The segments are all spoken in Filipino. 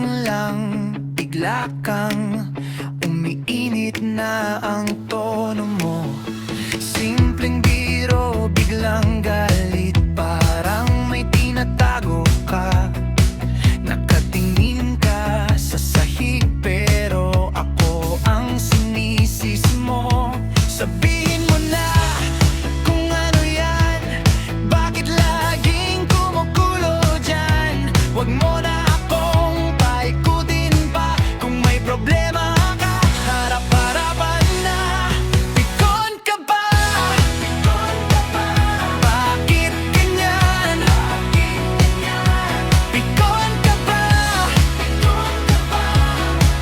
lang, bigla kang umiinit na ang tono mo. Simpleng biro, biglang galit, parang may tinatago ka. Nakatingin ka sa sahig, pero ako ang sinisisi mo. Sabihin mo na kung ano yan, bakit laging kumukulo dyan? Huwag mo na akong paikutin pa, kung may problema ka, harap-harapan na. Pikon ka ba? Bakit ganyan? Pikon ka ba?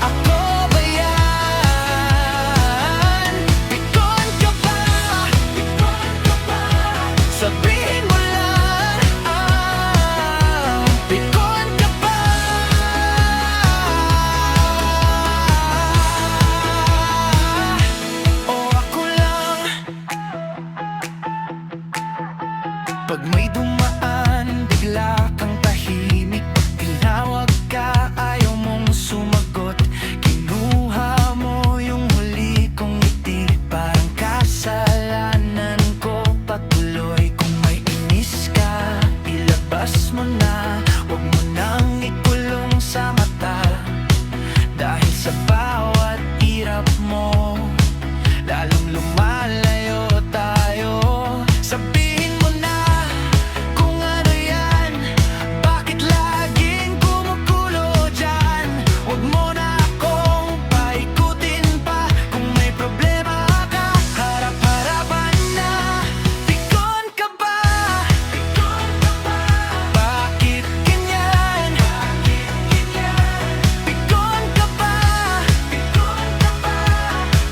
Ako ba yan? Pikon ka ba? Sabihin mo lang, pikon ka ba? O ako lang? Pag may dumaan, bigla kang tahimik. Pag tinawag ka, ayaw mong sumagot. Kinuha mo yung huli kong ngiti, parang kasalanan ko patuloy. Kung may inis ka, ilabas mo na. Huwag mo nang ikulong sa mata, dahil sa bawat hirap mo, lalong lumalayo tayo. Sabihin mo na kung ano yan, bakit laging kumukulo dyan? Huwag mo na akong paikutin pa, kung may problema ka, harap-harapan na. Pikon ka ba? Bakit ganyan? Pikon ka ba?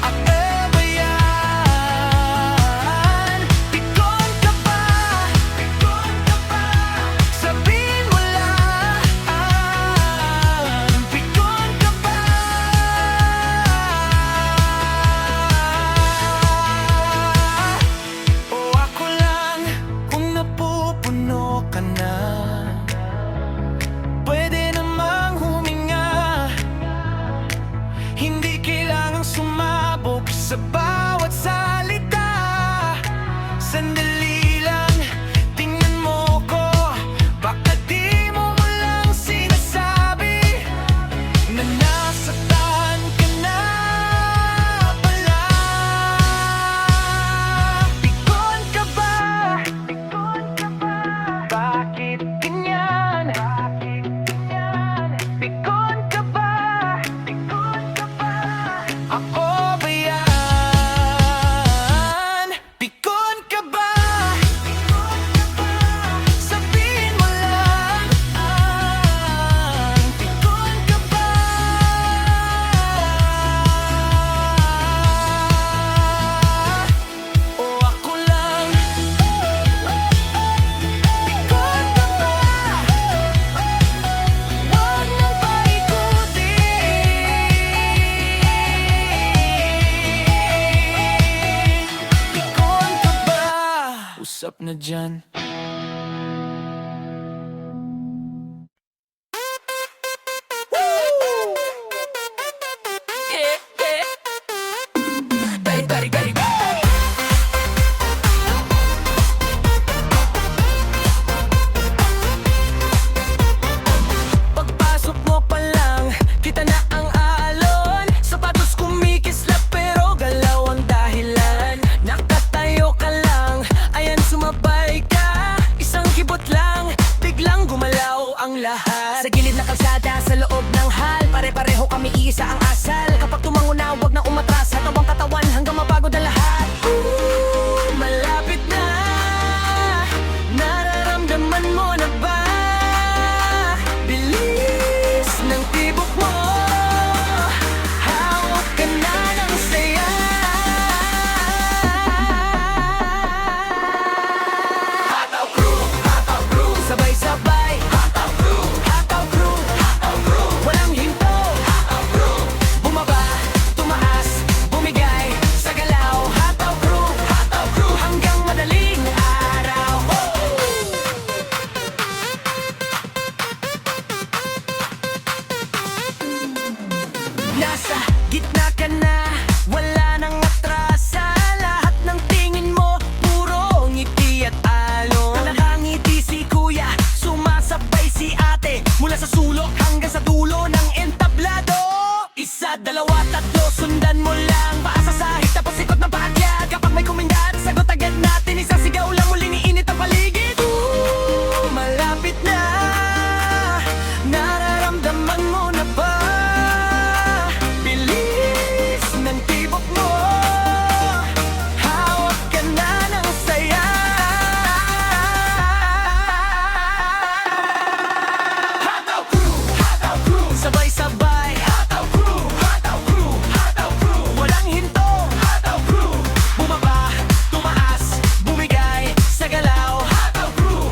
Ako ba yan? Pikon ka ba? Sabihin mo lang, pikon ka ba? O ako lang, kung napupuno ka na, pwede namang huminga. Hindi kailangang sumabog sa bawat salita. Sandali lang, tingnan mo ko, baka di mo lang sinasabi na nasaktan ka na pala. Pikon ka ba? Bakit ganyan? Pikon ka ba? Ako ba yan? Pikon ka ba? Sabihin mo lang, pikon ka ba? O ako lang? Pikon ka ba? Huwag nang paikutin. Pikon ka ba? Usap na dyan. Pagpasok mo pa lang, kita na ang alon. Sapatos kumikislap pero galaw ang dahilan. Nakatayo ka lang, ayan sumabay ka. Isang kibot lang, biglang gumalaw ang lahat. Sa gilid na kalsada, sa loob ng hall, pare-pareho kami, iisa ang asal. Kapag tumango na, huwag na umatras, hatawang katawan hanggang mapagod ang lahat. Malapit na, nararamdaman mo na ba? Bilis ng tibok mo, hawak ka na ng saya. Hataw crew, sabay-sabay. Hataw crew, walang hinto. Nasa gitna ka na, wala nang atrasa. Lahat ng tingin mo, puro ngiti at alon. Nakangiti si kuya, sumasabay si ate, mula sa sulok hanggang sa dulo ng entablado. Isa, dalawa, tatlo, sundan mo lang. Paasa sahig, tapos ikot ng paakyat. Kapag may kumindat, sagot agad natin. Isang sigaw lang, muling iinit ang paligid. Malapit na, nararamdaman mo na ba? Bilis ng tibok mo, hawak ka na ng saya. Hataw crew, sabay-sabay. Hataw crew, walang hinto. Hataw crew, bumaba, tumaas, bumigay sa galaw. Hataw crew,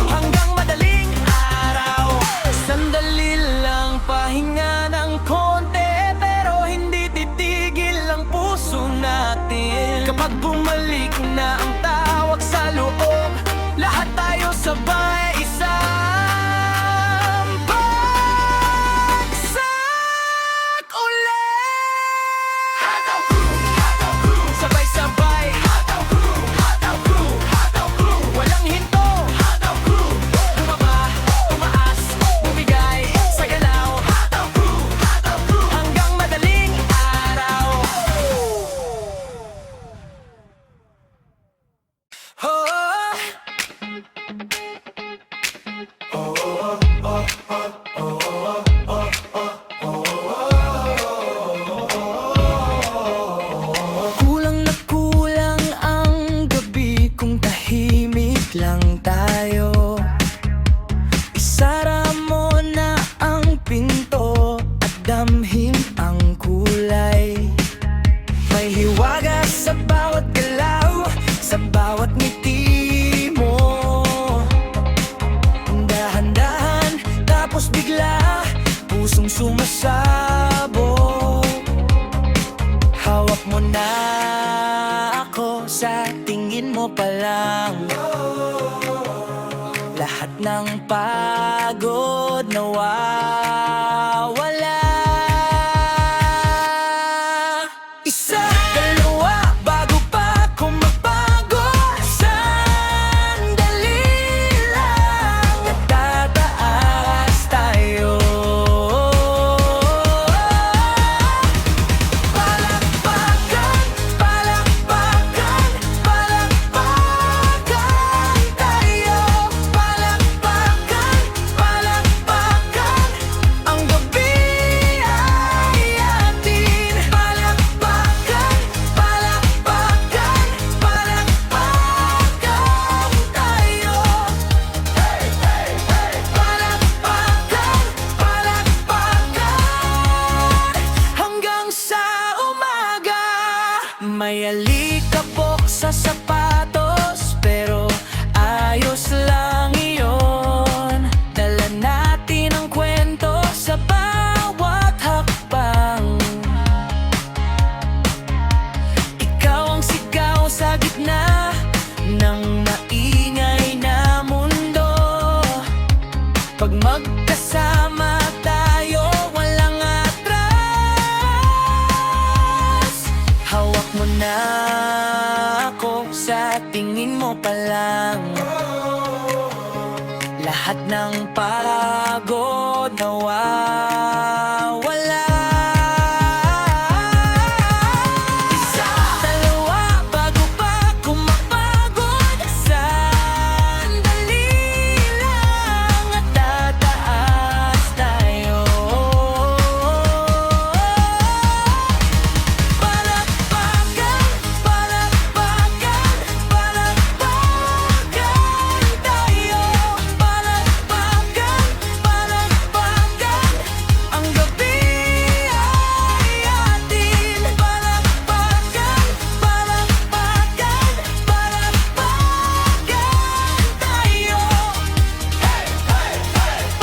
hanggang madaling araw. Sandali lang, pahinga ng konti, pero hindi titigil ang puso natin. Kapag bumalik na ang tawag sa loob, lahat tayo sabay isang bagsak ulit. Hataw crew, sabay-sabay. Hataw crew, walang hinto. Hataw crew, bumaba, tumaas, bumigay sa galaw. Hataw crew, hanggang madaling araw. Kulang na kulang ang gabi kung tahimik lang tayo. Isara mo na ang pinto at damhin ang kulay. May hiwaga sa bawat galaw, sa bawat ngiti mo. Dahan-dahan, tapos bigla, pusong sumasabog. Hawak mo na ako, sa tingin mo pa lang. Lahat ng pagod nawawala. Isa, dalawa, bago pa ako magpagod. Sandali lang at tataas tayo. Palakpakan, palakpakan, palakpakan tayo. Palakpakan, palakpakan, ang gabi ay atin. Palakpakan, palakpakan, palakpakan tayo. Palakpakan, palakpakan, hanggang sa umaga. May alikabok sa sapatos, pero ayos lang iyon. Dala natin ang kwento sa bawat hakbang. Ikaw ang sigaw sa gitna ng maingay na mundo. Pag magkasama tayo, walang atras. Hawak mo na ako, sa tingin mo pa lang. Lahat ng pagod nawawala. Isa, dalawa, bago pa ako magpagod. Sandali lang at tataas tayo. Palakpakan, palakpakan, palakpakan tayo. Palakpakan, palakpakan, ang gabi ay atin. Palakpakan, palakpakan, palakpakan tayo.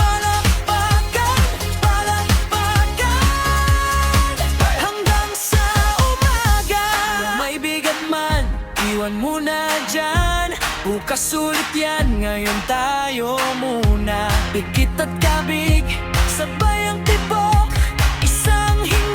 Palakpakan, palakpakan, hanggang sa umaga. Kung may bigat man, iwan mo na dyan. Bukas ulit yan, ngayon tayo muna. Bigkit at kabig, sabay ang tibok, isang hinga.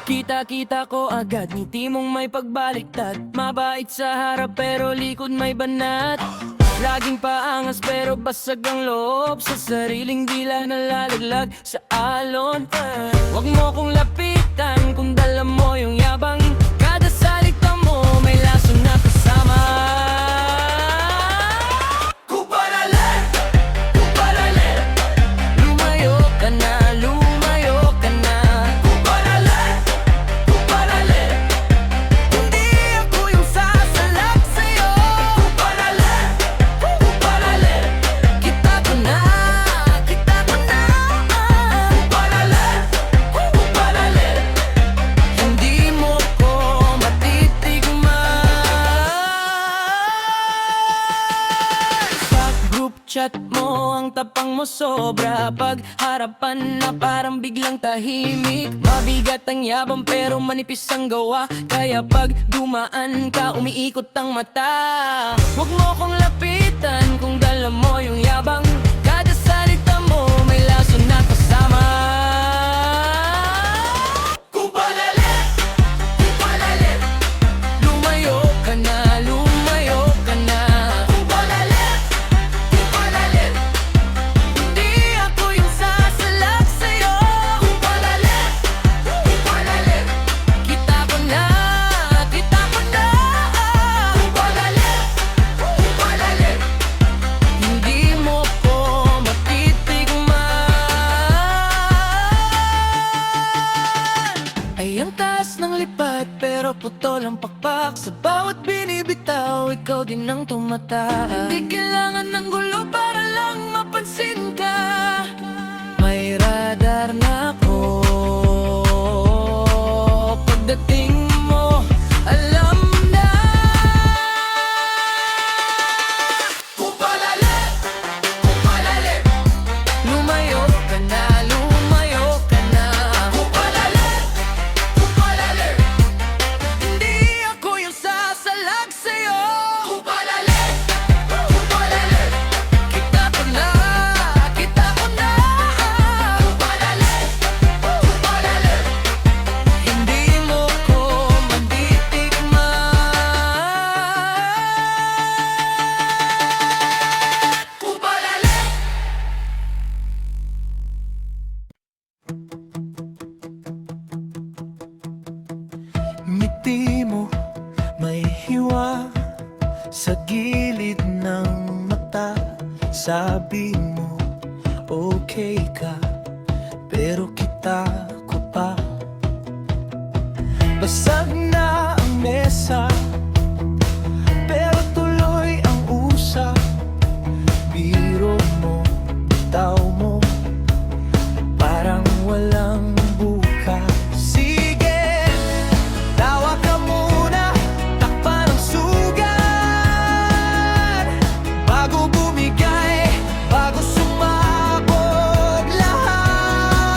Kita-kita ko agad, ngiti mong may pagbaliktad. Mabait sa harap pero likod may banat. Laging paangas pero basag ang loob. Sa sariling dila nalalaglag sa alon. Huwag mo kong lapitan kung dala mo yung yabang. Kada salita mo may laso na kasama. Kupalale, kupalale, lumayo ka na, lumayo ka na. Kupalale, kupalale, hindi ako yung sasalak sa'yo. Kupalale, kupalale, kita ko na, kita ko na. Kupalale, kupalale, hindi mo ko matitigman. Pag group chat mo, ang tapang mo sobra. Pag harapan na parang biglang tahimik. Mabigat ang yabang pero manipis ang gawa. Kaya pag dumaan ka, umiikot ang mata. Huwag mo kong lapitan kung dala mo yung yabang. Kada salita mo may laso na kasama. Kupalale, kupalale, lumayo ka na, lumayo ka na. Kupalale, kupalale, hindi ako yung sasalak sa'yo. Kupalale, kupalale, kita ko na, kita ko na. Kupalale, kupalale, hindi mo ko matitigman. Ay ang taas ng lipat pero putol ang pakpak. Sa bawat binibitaw, ikaw din ang tumataas. Hindi kailangan ng gulo para lang mapansin ka. May radar na ako. Pagdating mo, alam na. Kupalale, kupalale, lumayo ka na, lumayo ka na. Kupalale, kupalale, hindi ako yung sasalag sa'yo. Kupalale, kupalale, kita ko na, kita ko na. Kupalale, kupalale, hindi mo ko matitikman. Kupalale. Ngiti mo may hiwa sa gilid ng mata. Sabi mo okay ka pero kita ko pa. Basag na ang mesa pero tuloy ang usap. Biro mo, bitaw mo, parang walang bukas. Sige, tawa ka muna, takpan ang sugat. Bago bumigay, bago sumabog lahat.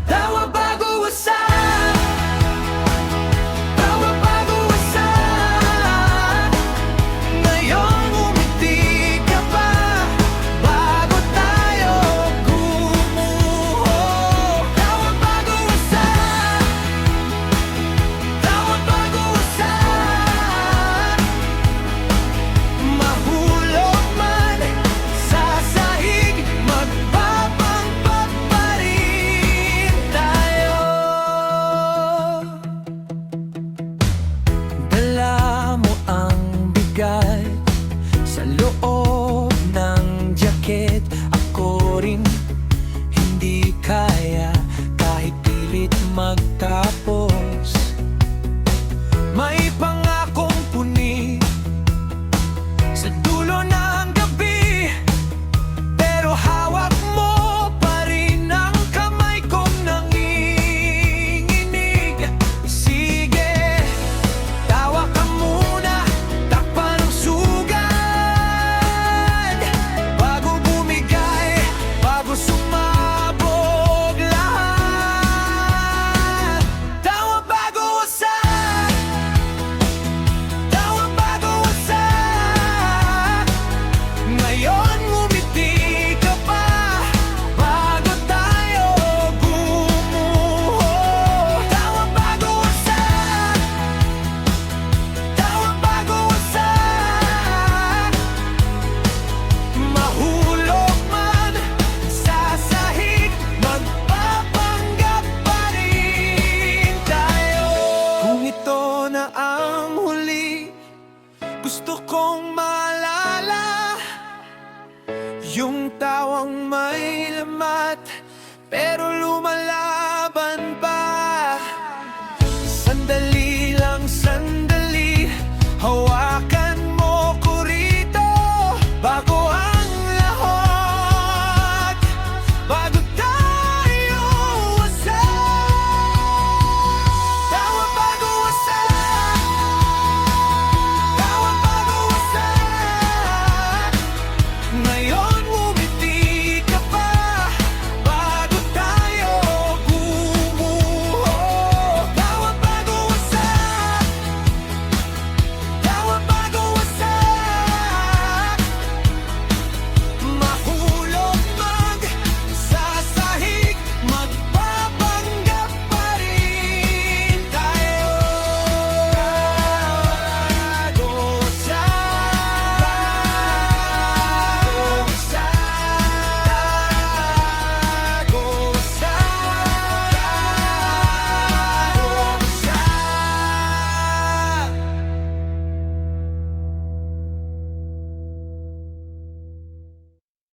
Tawa bago wasak, tawa bago wasak. Ngayong umiti ka pa, bago tayo gumuho. Tawa bago wasak, tawa bago wasak. Mahulog man sa sahig, magpapangpag pa rin tayo. Dala mo ang bigat sa loob ng jacket. Ako rin hindi kaya kahit pilit magtapos.